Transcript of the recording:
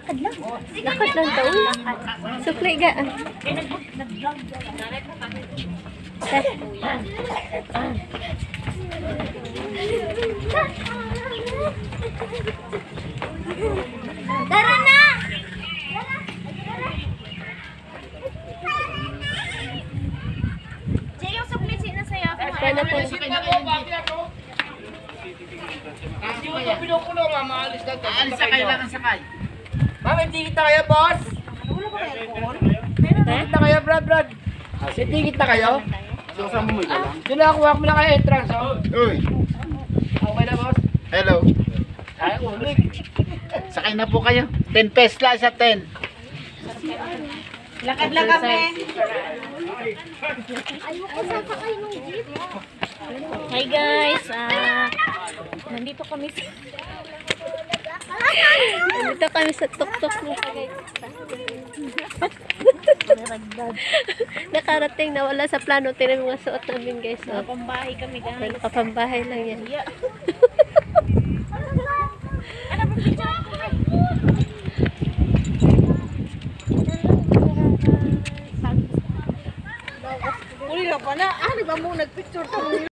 Lakad lang. Lakad lang daw. Sukli ga. Tara na! Siya yung sukli sinasaya ko. Sana po. Aalis na kayo lang ang sakay. Ma'am, may ticket na kayo, boss? Ticket na kayo, Brad. May ticket na kayo? Susan mo lang. Doon na, kuha mo lang kayo entrance, oh. Uy, Okay na, boss? hello. Ay, ulit. Sakay na po kayo. 10 pesos lang sa 10. Lakad lang kami. Hi guys. Nandito kami sa tuktok ng Tagaytay. Nakarating na wala sa plano. Tinan mga suot namin guys. Oh. Pambahay kami guys. Nakapambahay lang yan. Ano ba picture? Uli na pa na. Ano ba mo nagpicture to?